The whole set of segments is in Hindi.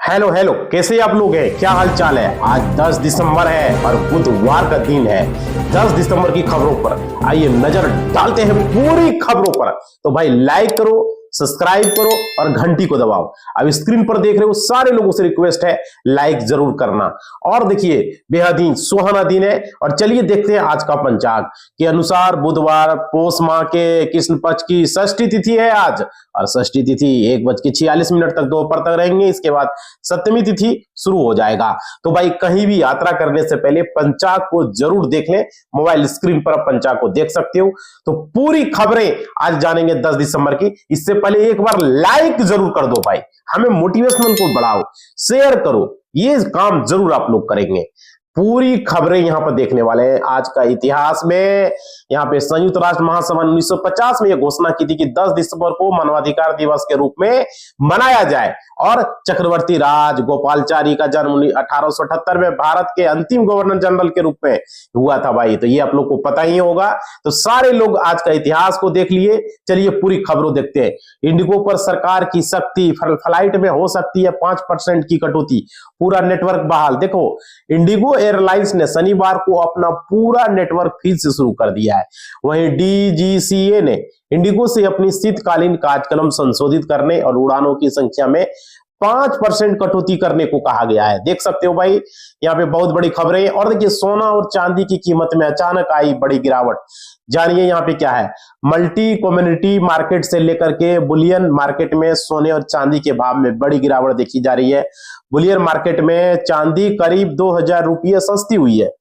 हेलो हेलो, कैसे आप लोग हैं? क्या हाल चाल है? आज 10 दिसंबर है और बुधवार का दिन है। 10 दिसंबर की खबरों पर आइए नजर डालते हैं पूरी खबरों पर। तो भाई लाइक करो, सब्सक्राइब करो और घंटी को दबाओ। अब स्क्रीन पर देख रहे हो सारे लोगों से रिक्वेस्ट है लाइक जरूर करना। और देखिए बेहद ही सुहाना दिन है और चलिए देखते हैं आज का पंचांग के अनुसार बुधवार पोष माह के कृष्ण पक्ष की षष्ठी तिथि है आज। और षष्ठी तिथि 1:46 तक दोपहर तक रहेंगे। इसके बाद सप्तमी तिथि शुरू हो जाएगा। तो भाई कहीं भी यात्रा करने से पहले पंचांग को जरूर देख लें। मोबाइल स्क्रीन पर पंचांग को देख सकते हो। तो पूरी खबरें आज जानेंगे 10 दिसंबर की। इससे पहले एक बार लाइक जरूर कर दो भाई, हमें मोटिवेशनल को बढ़ाओ, शेयर करो, ये काम जरूर आप लोग करेंगे। पूरी खबरें यहां पर देखने वाले हैं। आज का इतिहास में यहां पे संयुक्त राष्ट्र महासभा 1950 में यह घोषणा की थी कि 10 दिसंबर को मानवाधिकार दिवस के रूप में मनाया जाए। और चक्रवर्ती राज गोपालचारी का जन्म 1878 में भारत के अंतिम गवर्नर जनरल के रूप में हुआ था भाई। तो ये आप लोग को पता ही होगा। तो सारे लोग आज का इतिहास को देख लिए। चलिए पूरी खबरों देखते हैं। इंडिगो पर सरकार की सख्ती, फ्लाइट में हो सकती है 5% की कटौती, पूरा नेटवर्क बहाल। देखो इंडिगो एयरलाइंस ने शनिवार को अपना पूरा नेटवर्क फिर से शुरू कर दिया है। वहीं डीजीसीए ने इंडिगो से अपनी शीतकालीन कार्यक्रम संशोधित करने और उड़ानों की संख्या में 5% कटौती करने को कहा गया है। देख सकते हो भाई यहाँ पे बहुत बड़ी खबरें। और देखिए सोना और चांदी की कीमत में अचानक आई बड़ी गिरावट। जानिए यहाँ पे क्या है। मल्टी कम्युनिटी मार्केट से लेकर के बुलियन मार्केट में सोने और चांदी के भाव में बड़ी गिरावट देखी जा रही है। बुलियन मार्केट में चांदी करीब 2000 रुपये सस्ती हुई है।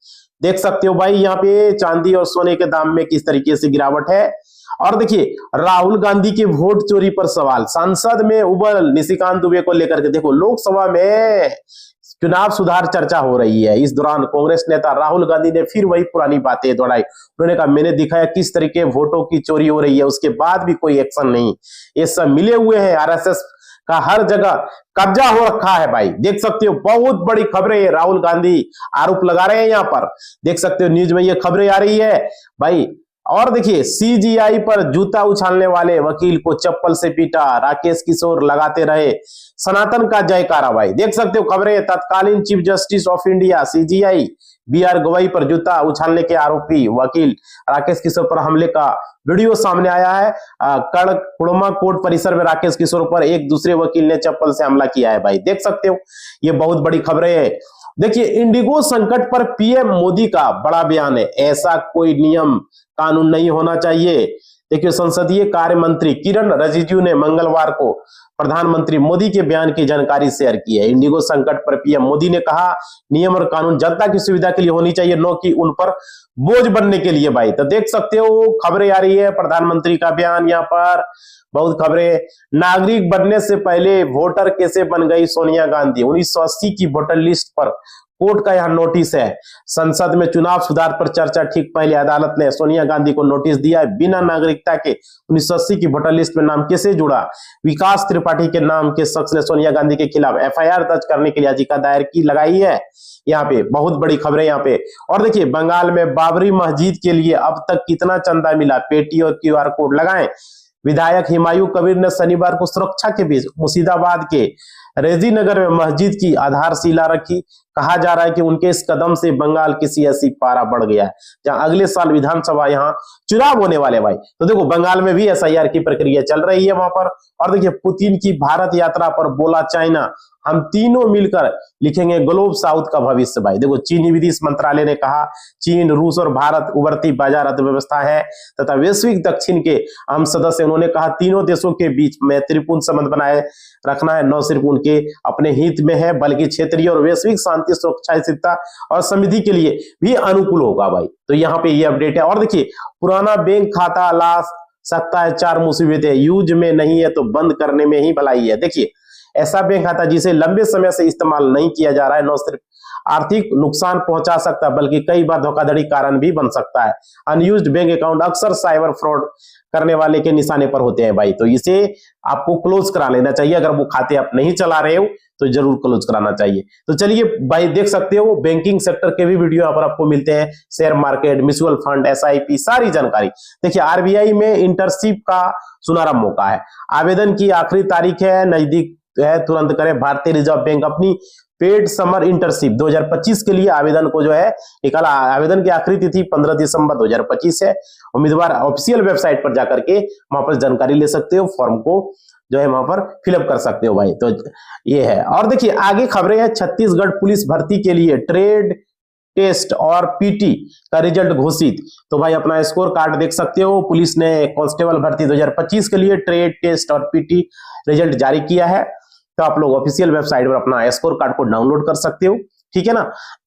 देख सकते हो भाई यहाँ पे चांदी और सोने के दाम में किस तरीके से गिरावट है। और देखिए राहुल गांधी के वोट चोरी पर सवाल, सांसद में उबल निशिकांत दुबे को लेकर के। देखो लोकसभा में चुनाव सुधार चर्चा हो रही है। इस दौरान कांग्रेस नेता राहुल गांधी ने फिर वही पुरानी बातें दोहराई। उन्होंने कहा मैंने दिखाया किस तरीके वोटों की चोरी हो रही है, उसके बाद भी कोई एक्शन नहीं। ये सब मिले हुए हैं, आरएसएस का हर जगह कब्जा हो रखा है भाई। देख सकते हो बहुत बड़ी खबरें राहुल गांधी आरोप लगा रहे हैं यहाँ पर। देख सकते हो न्यूज में ये खबरें आ रही है भाई। और देखिए सीजीआई पर जूता उछालने वाले वकील को चप्पल से पीटा, राकेश किशोर लगाते रहे सनातन का जयकारा भाई। देख सकते हो खबरें। तत्कालीन chief justice of India CJI BR Gavai पर जूता उछालने के आरोपी वकील राकेश किशोर पर हमले का वीडियो सामने आया है। कुड़मा कोर्ट परिसर में राकेश किशोर पर एक दूसरे वकील ने चप्पल से हमला किया है भाई। देख सकते हो ये बहुत बड़ी खबरें है। देखिए इंडिगो संकट पर पीएम मोदी का बड़ा बयान है। ऐसा कोई नियम कानून नहीं होना चाहिए। देखिए संसदीय कार्य मंत्री किरण रिजिजू ने मंगलवार को प्रधानमंत्री मोदी के बयान की जानकारी शेयर की है। इंडिगो संकट पर पीएम मोदी ने कहा नियम और कानून जनता की सुविधा के लिए होनी चाहिए, न कि उन पर बोझ बनने के लिए भाई। तो देख सकते हो खबरें आ रही है, प्रधानमंत्री का बयान यहाँ पर बहुत खबरें। नागरिक बनने से पहले वोटर कैसे बन गई सोनिया गांधी, 1980 की वोटर लिस्ट पर कोर्ट का यहां नोटिस है। संसद में चुनाव सुधार पर चर्चा ठीक पहले अदालत ने सोनिया गांधी को नोटिस दिया है। बिना नागरिकता के 1980 की वोटर लिस्ट में नाम कैसे जुड़ा। विकास त्रिपाठी के नाम के शख्स ने सोनिया गांधी के खिलाफ एफआईआर दर्ज करने के लिए याचिका दायर की लगाई है। यहाँ पे बहुत बड़ी खबरें यहाँ पे। और देखिए बंगाल में बाबरी मस्जिद के लिए अब तक कितना चंदा मिला, पेटी और क्यूआर कोड लगाएं। विधायक हिमायू कबीर ने शनिवार को सुरक्षा के बीच मुर्शिदाबाद के रेजी नगर में मस्जिद की आधारशिला रखी। कहा जा रहा है कि उनके इस कदम से बंगाल की सियासी पारा बढ़ गया है, जहां अगले साल विधानसभा यहां चुनाव होने वाले भाई। तो देखो बंगाल में भी एसआईआर की प्रक्रिया चल रही है वहां पर। और देखिए पुतिन की भारत यात्रा पर बोला चाइना हम तीनों मिलकर लिखेंगे ग्लोब साउथ का भविष्य भाई। देखो चीनी विदेश मंत्रालय ने कहा चीन, रूस और भारत उभरती बाजार अर्थव्यवस्था है तथा वैश्विक दक्षिण के अहम सदस्य। उन्होंने कहा तीनों देशों के बीच मैत्रीपूर्ण संबंध बनाए रखना है न सिर्फ उनके अपने हित में है बल्कि क्षेत्रीय और वैश्विक शांति, सुरक्षा, स्थिरता और समृद्धि के लिए भी अनुकूल होगा भाई। तो यहाँ पे ये अपडेट है। और देखिए पुराना बैंक खाता ला सकता है 4 मुसीबतें, यूज में नहीं है तो बंद करने में ही भलाई है। देखिए ऐसा बैंक खाता जिसे लंबे समय से इस्तेमाल नहीं किया जा रहा है न सिर्फ आर्थिक नुकसान पहुंचा सकता है बल्कि कई बार धोखाधड़ी कारण भी बन सकता है। अनयूज्ड बैंक अकाउंट अक्सर साइबर फ्रॉड करने वाले के निशाने पर होते हैं भाई। तो इसे आपको क्लोज करा लेना चाहिए। अगर वो खाते आप नहीं चला रहे हो तो जरूर क्लोज कराना चाहिए। तो चलिए भाई देख सकते हो बैंकिंग सेक्टर के भी वीडियो यहाँ पर आपको मिलते हैं। Share market, mutual fund, SIP सारी जानकारी। देखिए आरबीआई में इंटर्नशिप का सुनहरा मौका है। आवेदन की आखिरी तारीख है नजदीक है तुरंत करें। भारतीय रिजर्व बैंक अपनी पेड समर इंटर्नशिप 2025 के लिए आवेदन को जो है निकाला। आवेदन की आखिरी तिथि 15 दिसंबर 2025 है। उम्मीदवार ऑफिशियल वेबसाइट पर जाकर के वहां पर जानकारी ले सकते हो, फॉर्म को जो है वहां पर फिलअप कर सकते हो भाई। तो ये है। और देखिए आगे खबरें हैं। छत्तीसगढ़ पुलिस भर्ती के लिए ट्रेड टेस्ट और पीटी का रिजल्ट घोषित। तो भाई अपना स्कोर कार्ड देख सकते हो। पुलिस ने कांस्टेबल भर्ती 2025 के लिए ट्रेड टेस्ट और पीटी रिजल्ट जारी किया है। तो आप लोग ऑफिशियल वेबसाइट पर अपना स्कोर कार्ड को डाउनलोड कर सकते हो, ठीक है ना।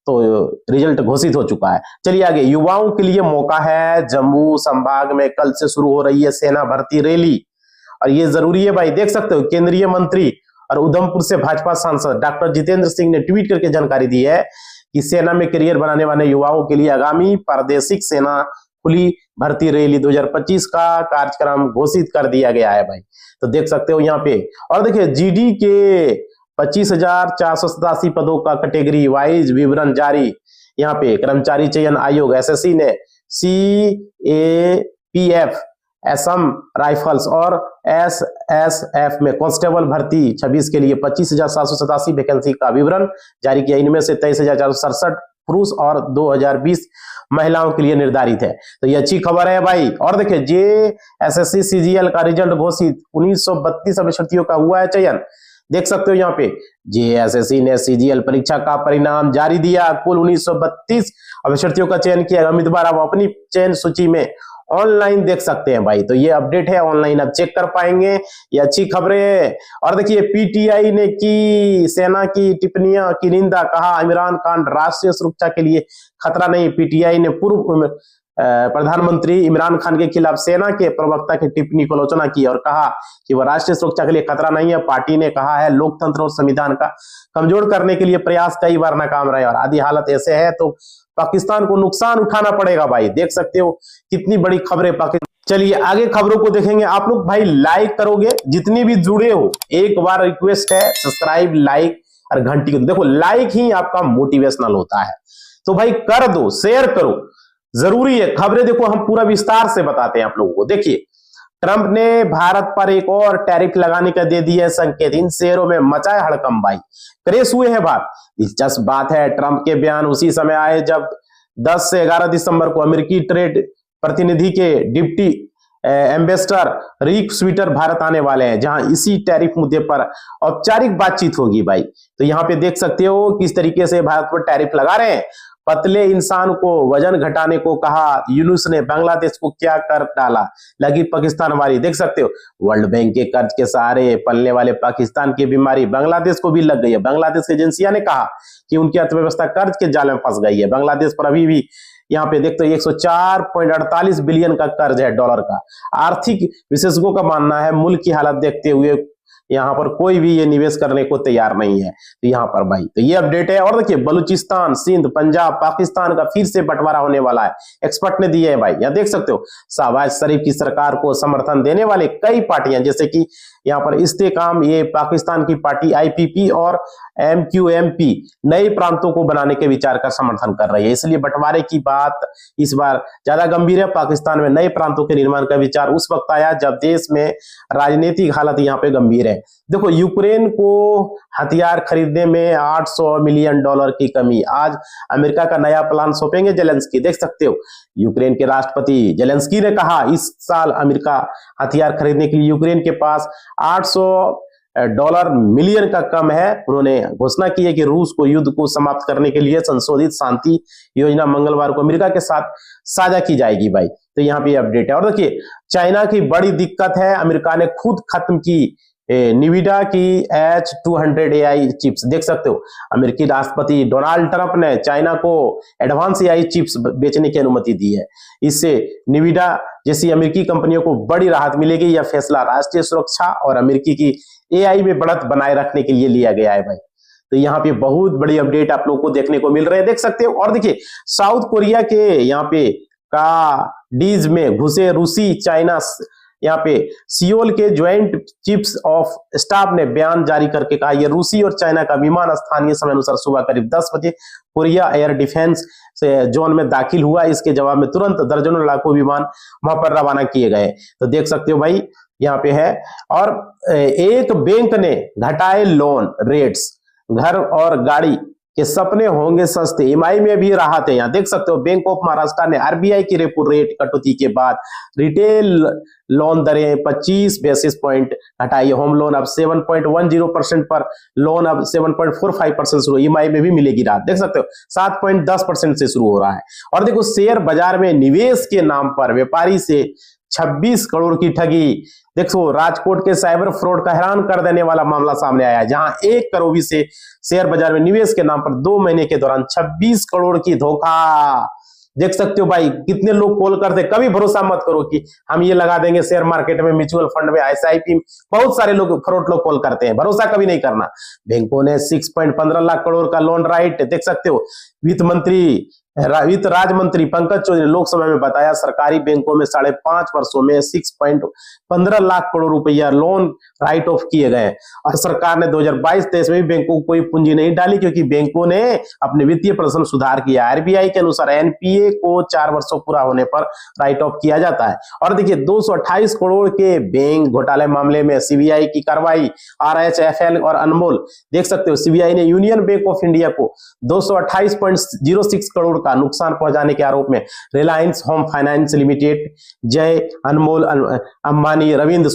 तो रिजल्ट घोषित हो चुका है। चलिए आगे, युवाओं के लिए मौका है। जम्मू संभाग में कल से शुरू हो रही है सेना भर्ती रैली, और ये जरूरी है भाई। देख सकते हो केंद्रीय मंत्री और उधमपुर से भाजपा सांसद डॉक्टर जितेंद्र सिंह ने ट्वीट करके जानकारी दी है कि सेना में करियर बनाने वाले युवाओं के लिए आगामी प्रादेशिक सेना खुली भर्ती रैली 2025 का कार्यक्रम घोषित कर दिया गया है भाई। तो देख सकते हो यहाँ पे। और देखिए जीडी के 25,487 पदों का कैटेगरी वाइज विवरण जारी। यहाँ पे कर्मचारी चयन आयोग एसएससी ने सीएपीएफ, असम राइफल्स और एसएसएफ में कांस्टेबल भर्ती 26 के लिए 25,787 वैकेंसी का विवरण जारी किया। इनमें से 23,467 पुरुष और 2,020 महिलाओं के लिए निर्धारित है। तो ये अच्छी खबर है भाई। और देखिए जेएसएससी सीजीएल का रिजल्ट घोषित। 1932 अभ्यर्थियों का हुआ है चयन। देख सकते हो यहाँ पे जेएसएससी ने सीजीएल परीक्षा का परिणाम जारी दिया। कुल 1932 अभ्यर्थियों का चयन किया। उम्मीदवार अब अपनी चयन सूची में ऑनलाइन देख सकते हैं भाई। तो ये अपडेट है, ऑनलाइन अब चेक कर पाएंगे। ये अच्छी खबरें है। और देखिए पीटीआई ने की सेना की टिप्पणियां की निंदा, कहा इमरान खान राष्ट्रीय सुरक्षा के लिए खतरा नहीं। पीटीआई ने पूर्व प्रधानमंत्री इमरान खान के खिलाफ सेना के प्रवक्ता की टिप्पणी की आलोचना की और कहा कि वह राष्ट्रीय सुरक्षा के लिए खतरा नहीं है। पार्टी ने कहा है लोकतंत्र और संविधान का कमजोर करने के लिए प्रयास कई बार नाकाम रहे और आदि हालत ऐसे है तो पाकिस्तान को नुकसान उठाना पड़ेगा भाई। देख सकते हो कितनी बड़ी खबरें पाकिस्तान। चलिए आगे खबरों को देखेंगे। आप लोग भाई लाइक करोगे, जितने भी जुड़े हो एक बार रिक्वेस्ट है सब्सक्राइब, लाइक और घंटी को देखो। लाइक ही आपका मोटिवेशनल होता है, तो भाई कर दो, शेयर करो, जरूरी है। खबरें देखो हम पूरा विस्तार से बताते हैं आप लोगों को। देखिए ट्रंप ने भारत पर एक और टैरिफ लगाने का दे दिया है संकेत। इन शेयरों में मचा है हड़कंप भाई, क्रेश हुए हैं बात। दिलचस्प बात है ट्रंप के बयान उसी समय आए जब 10 से 11 दिसंबर को अमेरिकी ट्रेड प्रतिनिधि के डिप्टी एम्बेसडर रिक स्वीटर भारत आने वाले हैं, जहां इसी टैरिफ मुद्दे पर औपचारिक बातचीत होगी भाई। तो यहाँ पे देख सकते हो किस तरीके से भारत पर टैरिफ लगा रहे हैं। पतले इंसान को वजन घटाने को कहा यूनुस ने, बांग्लादेश को क्या कर डाला, लगी पाकिस्तान वाली। देख सकते हो वर्ल्ड बैंक के कर्ज के सहारे पलने वाले पाकिस्तान की बीमारी बांग्लादेश को भी लग गई है। बांग्लादेश की एजेंसियां ने कहा कि उनकी अर्थव्यवस्था कर्ज के जाल में फंस गई है। बांग्लादेश पर अभी भी यहाँ पे देखते हो 104.48 बिलियन का कर्ज है डॉलर का। आर्थिक विशेषज्ञों का मानना है मुल्क की हालत देखते हुए यहाँ पर कोई भी ये निवेश करने को तैयार नहीं है। तो यहाँ पर भाई तो ये अपडेट है। और देखिए बलूचिस्तान, सिंध, पंजाब, पाकिस्तान का फिर से बंटवारा होने वाला है, एक्सपर्ट ने दिए है भाई। यहाँ देख सकते हो शहबाज शरीफ की सरकार को समर्थन देने वाले कई पार्टियां, जैसे कि यहाँ पर इस्तेकाम, ये पाकिस्तान की पार्टी, आईपीपी और एमक्यूएमपी नए प्रांतों को बनाने के विचार का समर्थन कर रही है। इसलिए बंटवारे की बात इस बार ज्यादा गंभीर है। पाकिस्तान में नए प्रांतों के निर्माण का विचार उस वक्त आया जब देश में राजनीतिक हालत यहाँ पे गंभीर है। देखो यूक्रेन को हथियार खरीदने में $800 मिलियन की कमी। आज अमेरिका का नया प्लान सौंपेंगे जेलेंस्की। देख सकते हो यूक्रेन के राष्ट्रपति जेलेंस्की ने कहा इस साल अमेरिका हथियार खरीदने के लिए यूक्रेन के पास $800 मिलियन का कम है। उन्होंने घोषणा की है कि रूस को युद्ध को समाप्त करने के लिए संशोधित शांति योजना मंगलवार को अमेरिका के साथ साझा की जाएगी भाई। तो यहाँ पे अपडेट है। और देखिए चाइना की बड़ी दिक्कत है, अमेरिका ने खुद खत्म की निविडा की H200 AI चिप्स। देख सकते हो अमेरिकी राष्ट्रपति डोनाल्ड ट्रंप ने चाइना को एडवांस AI चिप्स बेचने की अनुमति दी है। इससे निविडा जैसी अमेरिकी कंपनियों को बड़ी राहत मिलेगी। यह फैसला राष्ट्रीय सुरक्षा और अमेरिकी की AI में बढ़त बनाए रखने के लिए लिया गया है भाई। तो यहाँ पे बहुत बड़ी अपडेट आप लोगों को देखने को मिल रहे हैं, देख सकते हो। और देखिए साउथ कोरिया के यहाँ पे का डीज में घुसे रूसी चाइना, यहाँ पे सियोल के ज्वाइंट चीफ्स ऑफ स्टाफ ने बयान जारी करके कहा यह रूसी और चाइना का विमान स्थानीय समय अनुसार सुबह करीब 10 बजे कोरिया एयर डिफेंस से जोन में दाखिल हुआ। इसके जवाब में तुरंत दर्जनों लाखों विमान वहां पर रवाना किए गए। तो देख सकते हो भाई यहाँ पे है। और एक बैंक ने घटाए लोन रेट्स, घर और गाड़ी के सपने होंगे सस्ते, ईएमआई में भी राहत है। यहाँ देख सकते हो बैंक ऑफ महाराष्ट्र ने आरबीआई की रेपो रेट कटौती के बाद रिटेल लोन दरें 25 बेसिस पॉइंट घटाई। होम लोन अब 7.10% पर, लोन अब 7.45% शुरू, ईएमआई में भी मिलेगी राहत। देख सकते हो 7.10% से शुरू हो रहा है। और देखो शेयर बाजार में निवेश के नाम पर व्यापारी से 26 करोड़ की ठगी। देखो राजकोट के साइबर फ्रॉड का हैरान कर देने वाला मामला सामने आया, जहां 1 करोड़ से शेयर बाजार में निवेश के नाम पर 2 महीने के दौरान 26 करोड़ की धोखा। देख सकते हो भाई कितने लोग कॉल करते, कभी भरोसा मत करो कि हम ये लगा देंगे शेयर मार्केट में, म्यूचुअल फंड में, एसआईपी में। बहुत सारे लोग फ्रॉड लोग कॉल करते हैं, भरोसा कभी नहीं करना। बैंकों ने 6.15 लाख करोड़ का लोन राइट, देख सकते हो वित्त राज्य मंत्री पंकज चौधरी ने लोकसभा में बताया सरकारी बैंकों में 5.5 वर्षों में 6.15 लाख करोड़ रुपया लोन राइट ऑफ किए गए। और सरकार ने 2022-23 में भी बैंकों को कोई पूंजी नहीं डाली, क्योंकि बैंकों ने अपने वित्तीय प्रदर्शन सुधार किया। आरबीआई के अनुसार एनपीए को 4 वर्षों पूरा होने पर राइट ऑफ किया जाता है। और देखिए 228 करोड़ के बैंक घोटाले मामले में सीबीआई की कार्रवाई, आरएचएफएल और अनमोल। देख सकते हो सीबीआई ने यूनियन बैंक ऑफ इंडिया को 228.06 करोड़ का नुकसान पहुंचाने के आरोप में रिलायंस होम फाइनेंस लिमिटेड, जय, अनमोल अंबानी, रविंद्र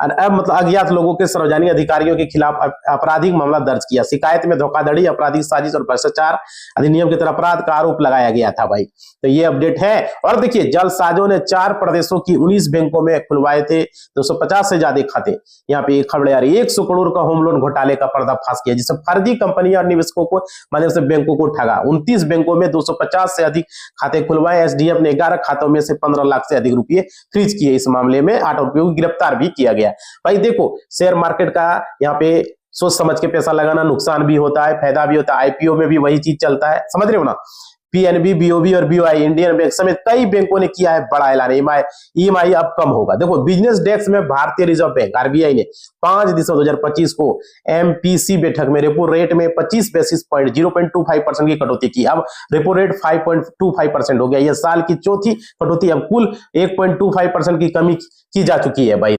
मतलब अज्ञात लोगों के सार्वजनिक अधिकारियों के खिलाफ आपराधिक मामला दर्ज किया। शिकायत में धोखाधड़ी, आपराधिक साजिश और भ्रष्टाचार अधिनियम के तहत अपराध का आरोप लगाया गया था भाई। तो ये अपडेट है। और देखिए जालसाजों ने 4 प्रदेशों की 19 बैंकों में खुलवाए थे 250 से ज्यादा खाते। यहाँ पे एक खबर आ रही है, 100 करोड़ का होम लोन घोटाले का पर्दाफाश किया, जिसमें फर्जी कंपनी और निवेशकों को माध्यम से बैंकों को ठगा। 29 बैंकों में 250 से अधिक खाते खुलवाए। एसडीएफ ने 11 खातों में से 15 लाख से अधिक रुपए फ्रीज किए। इस मामले में 8 आरोपियों को गिरफ्तार भी किया गया। भाई देखो शेयर मार्केट का यहाँ पे सोच समझ के पैसा लगाना, नुकसान भी होता है, फायदा भी होता है। आईपीओ में भी वही चीज चलता है, समझ रहे हो ना। पीएनबी, बीओबी और बीओआई, इंडियन बैंक समेत कई बैंकों ने किया है बड़ा ऐलान, ईएमआई अब कम होगा। देखो बिजनेस डेस्क में भारतीय रिजर्व बैंक आरबीआई ने 5 दिसंबर 2025 को एमपीसी बैठक में रेपो रेट में 25 बेसिस पॉइंट 0.25% की कटौती की। अब रेपो रेट 5.25% हो गया। यह साल की चौथी कटौती, अब कुल 1.25% की कमी की जा चुकी है भाई।